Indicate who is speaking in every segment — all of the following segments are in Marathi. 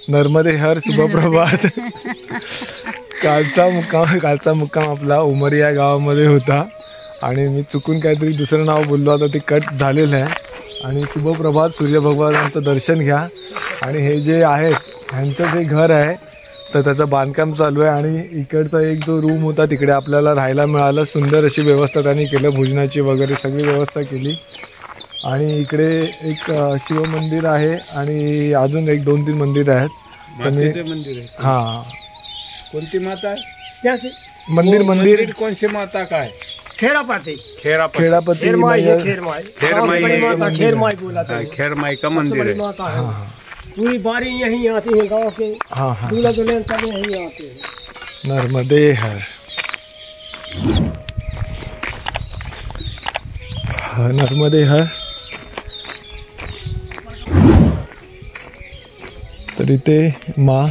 Speaker 1: नर्मदे हर शुभप्रभात. कालचा मुक्काम आपला उमरिया गावामध्ये होता आणि मी चुकून काहीतरी दुसरं नाव बोललो, आता ते कट झालेलं आहे. आणि शुभप्रभात, सूर्यभगवानांचं दर्शन घ्या. आणि हे जे आहेत ह्यांचं जे घर आहे तर त्याचं बांधकाम चालू आहे. आणि इकडचा एक जो रूम होता तिकडे आपल्याला राहायला मिळालं. सुंदर अशी व्यवस्था त्यांनी केलं, भोजनाची वगैरे सगळी व्यवस्था केली. आणि इकडे एक शिवमंदिर आहे आणि अजून एक 2-3 मंदिर आहेत. हां,
Speaker 2: कोणती माता आहे?
Speaker 1: मंदिर
Speaker 2: कोणची माता काय?
Speaker 3: खेरापति
Speaker 2: खेरमाई का मंदिर है।
Speaker 3: पूरी बारी यहीं आती है गांव के। दूल्हा दुल्हन सब यहीं आते हैं।
Speaker 1: नर्मदे हर, नर्मदे हर. तर इथे माँ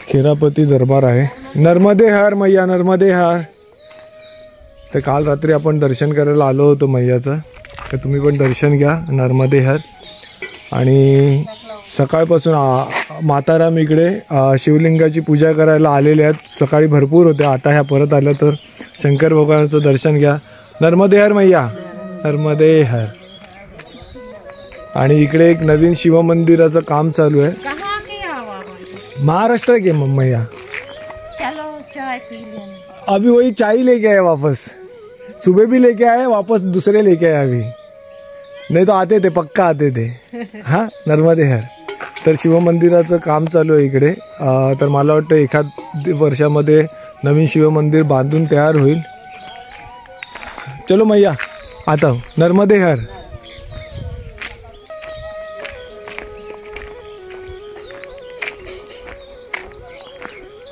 Speaker 1: खेरापती दरबार आहे. नर्मदे हर मैया, नर्मदे हर. तर काल रात्री आपण दर्शन करायला आलो होतो मैयाचं, तर तुम्ही पण दर्शन घ्या नर्मदे हर. आणि सकाळपासून माताराम इकडे शिवलिंगाची पूजा करायला आलेले आहेत. सकाळी भरपूर होते, आता ह्या परत आल्या. तर शंकर भगवानाचं दर्शन घ्या. नर्मदे हर मैया, नर्मदे हर. आणि इकडे एक नवीन शिवमंदिराचं काम चालू आहे. महाराष्ट्र के मैया,
Speaker 4: चलो चाय पी लेना.
Speaker 1: अभी वही चाय लेके आए वापस. सुबह भी लेके आए, वापस दूसरे लेके आए. अभी नहीं तो आते थे, पक्का आते थे. हाँ, नर्मदे हर. तर शिवमंदिराचं काम चालू आहे इकडे. तर मला वाटतं एखाद वर्षामध्ये नवीन शिवमंदिर बांधून तयार होईल. चलो मैया, आता हूँ. नर्मदे हर.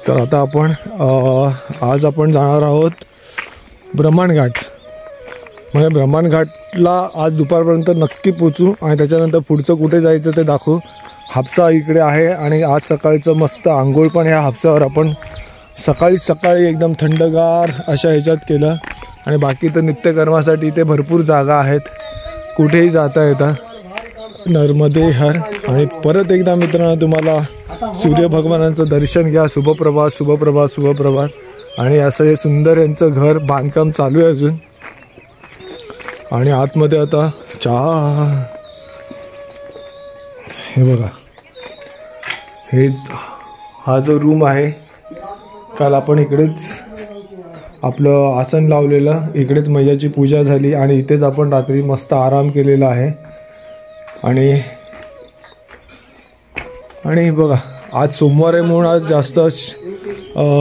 Speaker 1: तर आता आपण आज आपण जाणार आहोत ब्रह्मणघाट. म्हणजे ब्रह्मणघाटला आज दुपारपर्यंत नक्की पोचू आणि त्याच्यानंतर पुढचं कुठे जायचं ते दाखवू. हापसा इकडे आहे आणि आज सकाळचं मस्त आंघोळ पण ह्या हापसावर आपण सकाळी एकदम थंडगार अशा ह्याच्यात केलं. आणि बाकी तर नित्यकर्मासाठी इथे भरपूर जागा आहेत, कुठेही जाता येतात. नर्मदे हर. आणि परत एकदा मित्रांनो तुम्हाला सूर्यभगवानांचं दर्शन घ्या. शुभप्रभात, शुभप्रभात, शुभप्रभात. आणि असं हे सुंदर यांचं घर बांधकाम चालू आहे अजून. आणि आतमध्ये आता चहा, हे बघा, हे हा जो रूम आहे, काल आपण इकडेच आपलं आसन लावलेलं, इकडेच मैयाची पूजा झाली आणि इथेच आपण रात्री मस्त आराम केलेला आहे. आणि बघा, आज सोमवार आहे म्हणून आज जास्त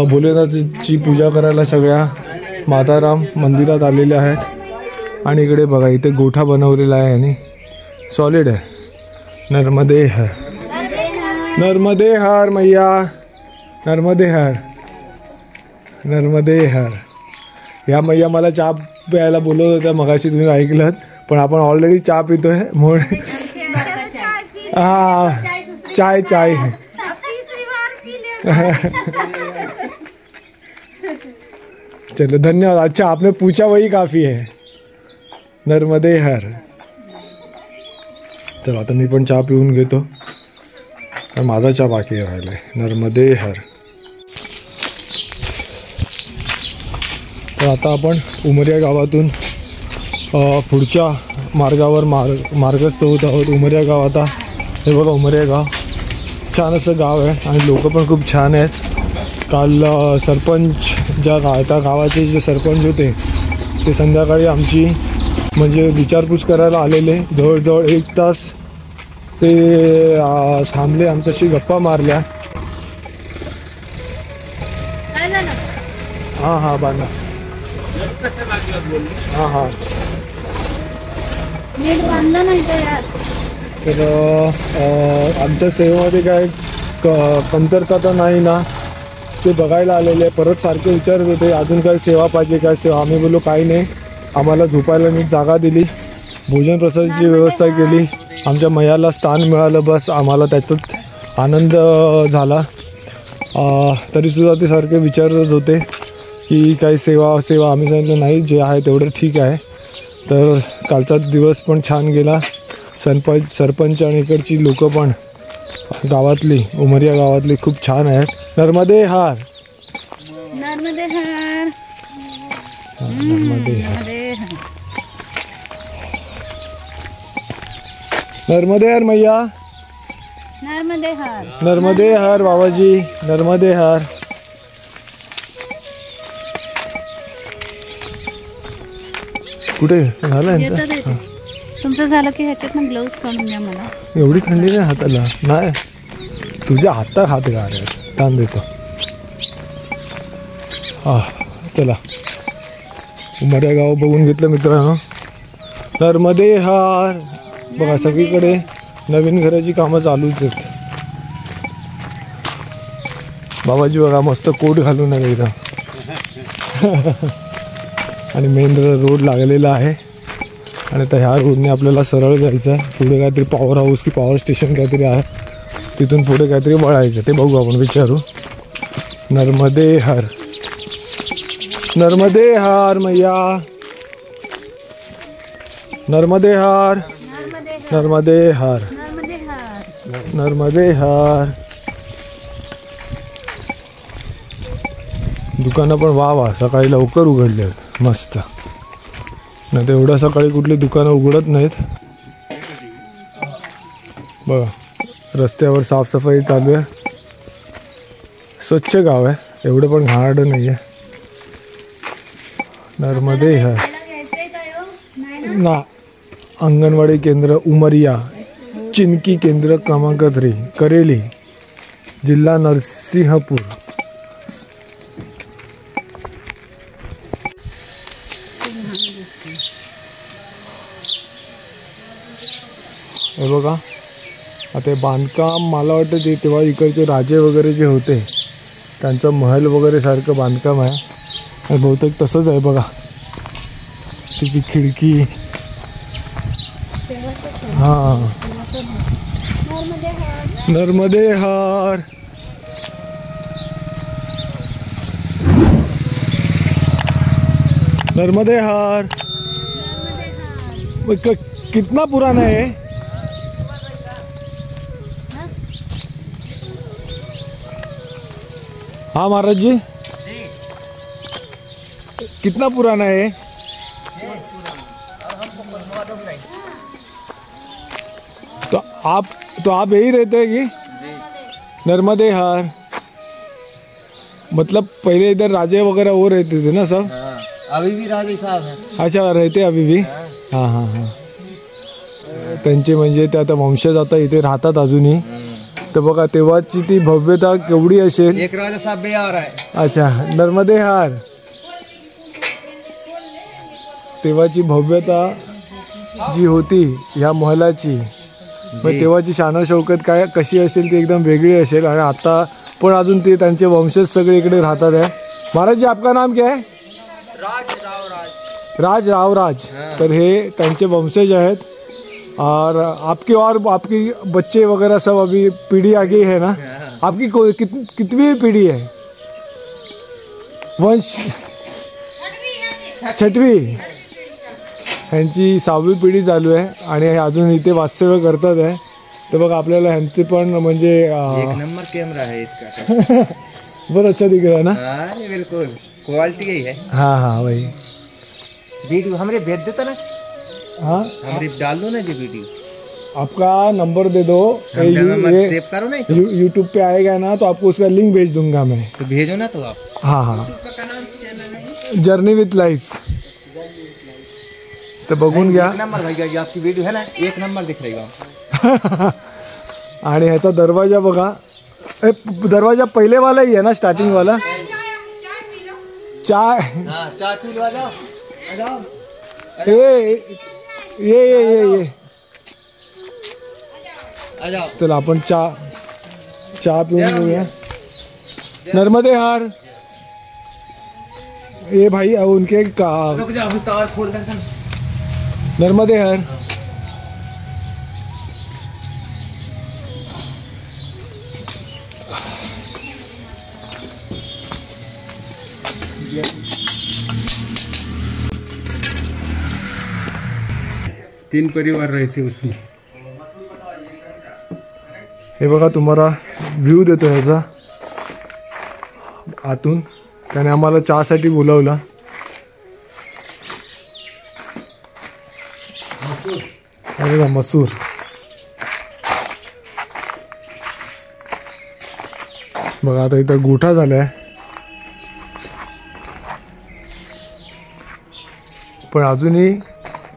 Speaker 1: भोलेनाथची पूजा करायला सगळ्या माताराम मंदिरात आलेले आहेत. आणि इकडे बघा, इथे गोठा बनवलेला आहे आणि सॉलिड आहे. नर्मदे हर, नर्मदे हर मैया, नर्मदे हर, नर्मदे हर. ह्या मैया मला चहा प्यायला बोलवत होत्या मगाशी, तुम्ही ऐकलं. पण आपण ऑलरेडी चहा पितोय म्हणून हाँ, चाय चाय. चलो धन्यवाद. अच्छा, आपने पूछा वही काफ़ी है. नर्मदे हर. तर आता मी पण चहा पिऊन घेतो, तर माझा चहा बाकी राहिला आहे. नर्मदे हर. तर आता आपण उमरिया गावातून पुढच्या मार्गावर मार्गस्थ होत आहोत. उमरिया गाव, आता हे बघा उमरिया गाव, छान असं गाव आहे आणि लोक पण खूप छान आहेत. काल सरपंच त्या गावाचे जे सरपंच होते ते संध्याकाळी आमची म्हणजे विचारपूस करायला आलेले. जवळजवळ 1 तास ते थांबले, आमच्याशी गप्पा मारल्या. हां हां बांधा. हां हां. तर आमच्या सेवेमध्ये काय कमतरता तर नाही ना, ते बघायला आलेले. परत सारखे विचारत होते अजून काय सेवा पाहिजे, काय सेवा. आम्ही बोललो काही नाही, आम्हाला झोपायला नीट जागा दिली, भोजन प्रसादाची व्यवस्था केली, आमच्या मैयाला स्थान मिळालं, बस आम्हाला त्याच्यात आनंद झाला. तरीसुद्धा ते सारखे विचारत होते की काही सेवा. आम्ही सांगितलं नाही, जे आहे तेवढं ठीक आहे. तर कालचा दिवस पण छान गेला. सरपंच आणि इकडची लोकं पण गावातली उमरिया गावातली खूप छान आहेत. नर्मदे हार.
Speaker 4: नर्मदे हार.
Speaker 1: नर्मदे हार. नर्मदे हार मैया.
Speaker 4: नर्मदे हार.
Speaker 1: नर्मदे हार बाबाजी. नर्मदे हार. कुठे झालं
Speaker 4: येतात येते. तुमचं झालं की ह्याच्यातनं ग्लोव्ज काढून द्या मला.
Speaker 1: एवढी थंडी नाही हाताला. नाही तुझ्या हातात हात गार आहेत. ताण देतो. हा चला उमरिया गाव बघून घेतलं मित्रांनो. नर्मदे हार. बघा सगळीकडे नवीन घराची कामं चालूच आहेत. बाबाजी बघा मस्त कोट घालून आले इथं. आणि मेन रोड लागलेला आहे आणि आता ह्या रोडने आपल्याला सरळ जायचं आहे. पुढे काहीतरी पॉवर हाऊस की पॉवर स्टेशन काहीतरी आहे. तिथून पुढे काहीतरी वळायचं ते बघू आपण विचारू. नर्मदे हार. नर्मदे हार मैया. नर्मदे हार. नर्मदे हार.
Speaker 4: नर्मदे हार.
Speaker 1: नर्मदे हार. दुकानं पण वा सकाळी लवकर उघडले आहेत मस्त. नाही तर एवढ्या सकाळी कुठली दुकानं उघडत नाहीत. बघा रस्त्यावर साफसफाई चालू आहे. स्वच्छ गाव आहे. एवढं पण घाण नाही आहे. नर्मदे हार. ना अंगणवाडी केंद्र उमरिया. चिनकी केंद्र क्रमांक 3 करेली जिल्हा नरसिंहपूर. हे बघा आता हे बांधकाम मला वाटतं ते तेव्हा इकडचे राजे वगैरे जे होते त्यांचं महल वगैरे सारखं बांधकाम आहे. आणि बहुतेक तसंच आहे बघा. तिची खिडकी. हां नर्मदे हार. नर्मदे हार. कितना पुराना है? हाँ महाराज जी कितना पुराना है? तो आप यही रहते हैं कि नर्मदे हार? मतलब पहले इधर राजे वगैरह वो रहते थे ना सब?
Speaker 3: अभी भी राजे साहब हैं.
Speaker 1: अच्छा रहते अभी भी. हाँ हाँ हाँ. त्यांचे म्हणजे ते आता वंशज आता इथे राहतात अजूनही. तर बघा तेव्हाची ती भव्यता केवढी असेल.
Speaker 3: एक राजा साहब भी आ रहा है.
Speaker 1: अच्छा नर्मदे हार. तेव्हाची भव्यता जी होती ह्या महलाची मग तेव्हाची शान शौकत काय कशी असेल ती एकदम वेगळी असेल. आणि आता पण अजून ते त्यांचे वंशज सगळे इकडे राहतात आहे. महाराज जी आपका नाम क्या है? राज रावराज. तर हे त्यांचे वंशज आहेत. और आपकी बच्चे वगैरह सब अभी पीढ़ी आ गई है ना. आपकी कितनी पीढ़ी है? वंश 6वी. ह्यांची 6वी पिढी चालू आहे आणि अजून इथे वास्तव्य करतात आहे. तर बघा आपल्याला ह्यांचे पण म्हणजे
Speaker 3: एक नंबर कैमरा है इसका.
Speaker 1: बहुत अच्छा दिख रहा है ना.
Speaker 3: बिल्कुल क्वालिटी यही है.
Speaker 1: हाँ हाँ वही
Speaker 3: वीडियो हमरे भेज देता ना.
Speaker 1: हाँ
Speaker 3: हमरे डाल दो ना जी वीडियो.
Speaker 1: आपका नंबर दे दो.
Speaker 3: सेव करो ना.
Speaker 1: यूट्यूब पे आएगा ना तो आपको उसका लिंक भेज दूंगा मैं.
Speaker 3: तो भेजो ना तो आप.
Speaker 1: हाँ हाँ जर्नी विथ लाइफ. तो बघून घ्या.
Speaker 3: नंबर भाई आपकी वीडियो है ना एक नंबर दिख रही है.
Speaker 1: आणि ह्याचा दरवाजा बघा. दरवाजा पहिले वाला ही है ना स्टार्टिंग वाला. चाय
Speaker 3: चाय पी लो. आ जाओ.
Speaker 1: ये
Speaker 3: आ जाओ.
Speaker 1: चला आपण चहा पिऊन घेऊया. नर्मदे हार. ये भाई उनके
Speaker 3: रुक जाओ तार खोल दे.
Speaker 1: नर्मदे हार.
Speaker 2: तीन परिवार रहते उसमें.
Speaker 1: हे बघा तुम्हाला व्ह्यू देतो ह्याचा आतून. त्याने आम्हाला चहासाठी बोलावलं. हे बघा मसूर. बघा आता इथं गोठा झालाय, पण अजूनही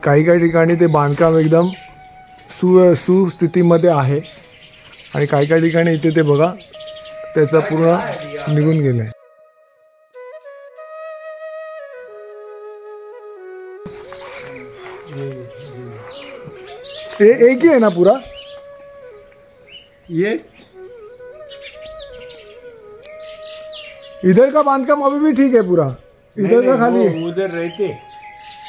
Speaker 1: काही काही ठिकाणी ते बांधकाम एकदम सुस्थितीमध्ये आहे आणि काही काही ठिकाणी इथे ते बघा त्याचा पूर्ण निघून गेलाय. एक ही है ना पूरा
Speaker 2: ये
Speaker 1: इधर का बांधकाम अभी भी ठीक है पूरा, इधर का खाली है.
Speaker 2: उधर रहते.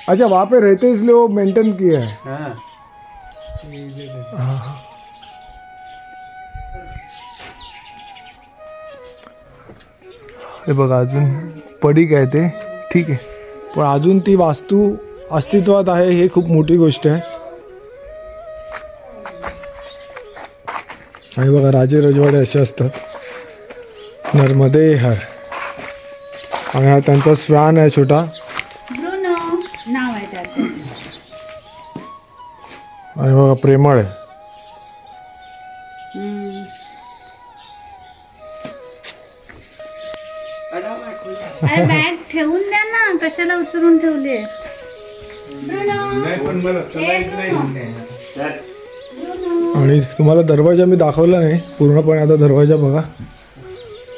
Speaker 1: अच्छा वहाँ पे रहते इसलिए वो मेंटेन किया है.
Speaker 2: हाँ
Speaker 1: हाँ. हे बघा अजून पडीक आहे ते ठीक आहे, पण अजून ती वास्तू अस्तित्वात आहे हे खूप मोठी गोष्ट आहे. आणि बघा राजे रजवाडे असे असतात. नर्मदे हर. आणि हा त्यांचा श्वान आहे छोटा.
Speaker 4: ब्रुनो नाव आहे त्याचं.
Speaker 1: आणि बघा प्रेमळ आहे.
Speaker 4: अरे बॅग ठेवून द्या ना, कशाला उचलून ठेवले.
Speaker 2: नाही पण मला चलायचं नाही.
Speaker 1: आणि तुम्हाला दरवाजा मी दाखवला नाही पूर्णपणे. आता दरवाजा बघा,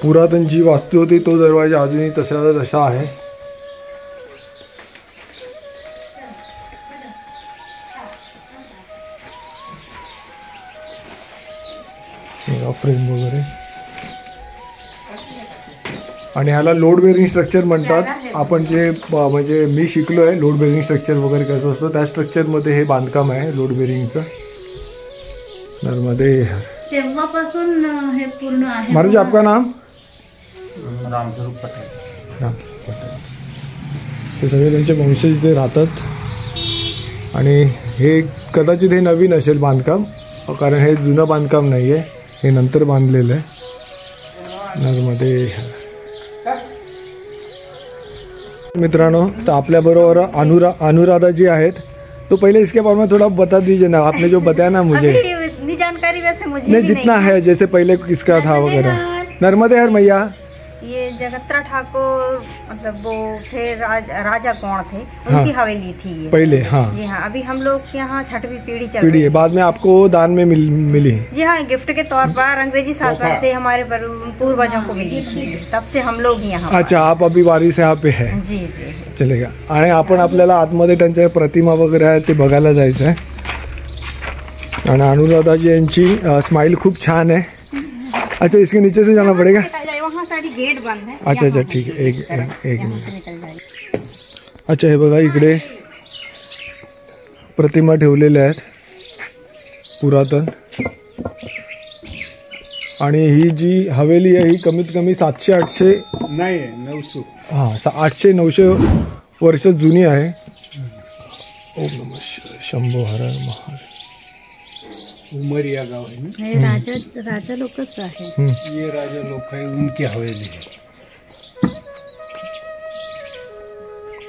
Speaker 1: पुरातन जी वास्तू होती तो दरवाजा अजूनही तसा आहे. फ्रेम वगैरे. आणि ह्याला लोड बेरिंग स्ट्रक्चर म्हणतात. आपण जे म्हणजे मी शिकलो आहे लोड बेरिंग स्ट्रक्चर वगैरे कसं असतं त्या स्ट्रक्चरमध्ये हे बांधकाम आहे लोड बेरिंगचं. नर्मदे
Speaker 4: तेव्हापासून हे पूर्ण आहे.
Speaker 1: महाराज आपका नाम?
Speaker 2: रामस्वरूप पटेल.
Speaker 1: ते सगळे त्यांचे वंशज इथे राहतात. आणि हे कदाचित हे नवीन असेल बांधकाम, कारण हे जुनं बांधकाम नाही आहे, हे नंतर बांधलेलं आहे. नर्मदे. मित्रांनो तर आपल्याबरोबर अनुराधा जी आहेत. तो पहले इसके बारे में थोड़ा बता दीजिए ना, आपने जो बताया ना मुझे.
Speaker 5: इतनी जानकारी वैसे मुझे
Speaker 1: नहीं जितना है जैसे पहले किसका था वगैरह. नर्मदे हर मैया.
Speaker 5: ये जगत्रा ठाकुर मतलब वो थे राजा कौन थे, उनकी हवेली थी ये
Speaker 1: पहले. हाँ
Speaker 5: जी हाँ. अभी हम लोग के यहाँ 6वीं पीढ़ी चल
Speaker 1: पीढ़ी
Speaker 5: रही
Speaker 1: है,
Speaker 5: है.
Speaker 1: बाद में आपको दान में मिली.
Speaker 5: जी हाँ, गिफ्ट के तौर पर अंग्रेजी शासन से हमारे पूर्वजों को मिली थी, तब से हम लोग यहाँ.
Speaker 1: अच्छा आप अभी वारिस यहाँ पे है.
Speaker 5: जी जी
Speaker 1: चलेगा. आणि आपण आपल्याला आतमध्ये त्यांच्या प्रतिमा वगैरे आहेत ते बघायला जायचं आहे. आणि अनुराधाजी यांची स्माइल खूप छान है. अच्छा इसके नीचे से जाना पड़ेगा.
Speaker 5: वहाँ सारी गेट बंद है.
Speaker 1: अच्छा ठीक है. एक मिनिट. अच्छा हे बघा इकडे प्रतिमा ठेवलेल्या आहेत पुरातन. आणि ही जी हवेली आहे ही कमीत कमी 700-800
Speaker 2: नाही 900.
Speaker 1: हां 800-900 वर्ष जुनी आहे. ओम नमः शिवाय. शंभो हर महार.
Speaker 2: उमरिया गाव आहे ना.
Speaker 4: हे राजा लोकच आहे.
Speaker 2: ये राजा लोक आहे, उनकी हवेली है.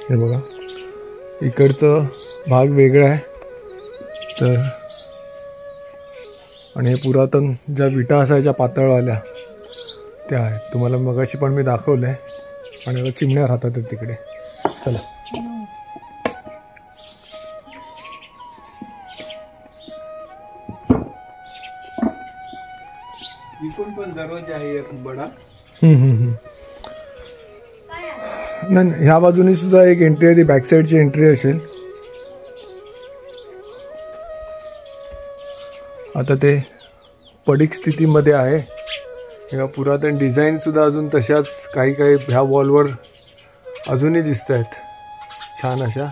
Speaker 1: हे बघा इकडचं भाग वेगळा आहे. तर आणि हे पुरातन ज्या विटा असायच्या पातळवाल्या त्या आहेत. तुम्हाला मगाशी पण मी दाखवलं आहे. आणि आता चिमण्या राहतात तिकडे. चला
Speaker 2: इकडून पण दरवाजा आहे एक बडा.
Speaker 1: नाही ह्या बाजूने सुद्धा एक एंट्री आहे, ती बॅक साईडची एंट्री असेल. आता ते पडीक स्थितीमध्ये आहे. किंवा पुरातन डिझाईन सुद्धा अजून तशाच काही ह्या वॉलवर अजूनही दिसत आहेत छान अशा.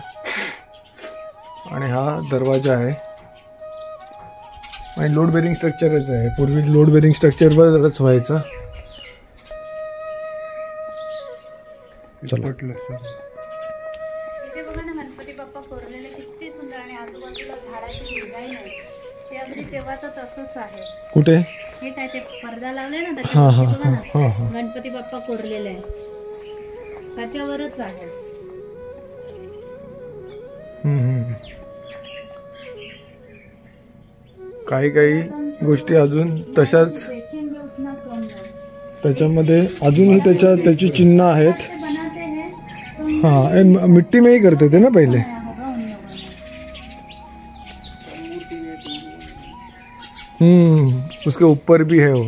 Speaker 1: आणि हा दरवाजा आहे. आणि लोड बेरिंग स्ट्रक्चरच आहे. पूर्वी लोड बेरिंग स्ट्रक्चरवरच व्हायचं. चला
Speaker 4: इथे बघा ना गणपती बाप्पा कोरलेले किती सुंदर. आणि आजूबाजूला झाडाची डिझाईन आहे ते अगदी तेव्हाच तसंच आहे.
Speaker 1: कुठे?
Speaker 4: हे काय ते पडदा लावलाय ना
Speaker 1: हा हा
Speaker 4: त्याच्यावरती बघा
Speaker 1: हा
Speaker 4: ना,
Speaker 1: हा
Speaker 4: गणपती बाप्पा कोरलेला आहे त्याच्यावरच आहे.
Speaker 1: काही काही गोष्टी अजून तशाच त्याच्यामध्ये अजूनही त्याची चिन्ह आहेत. हाँ मिट्टी में ही करते थे ना पहले. उसके ऊपर भी है वो.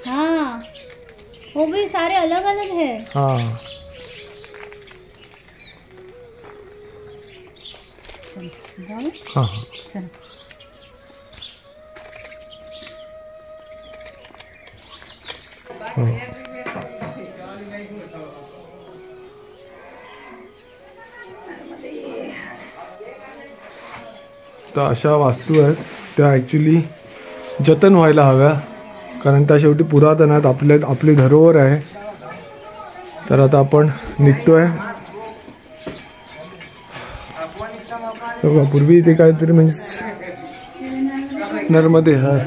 Speaker 4: हाँ वो भी सारे अलग अलग है.
Speaker 1: हाँ हाँ हाँ तर अशा वास्तू आहेत त्या ॲक्च्युली जतन व्हायला हव्या, कारण त्या शेवटी पुरातन आहेत, आपली धरोहर आहे. तर आता आपण निघतोय. पूर्वी इथे काहीतरी म्हणजे नर्मदे आहे.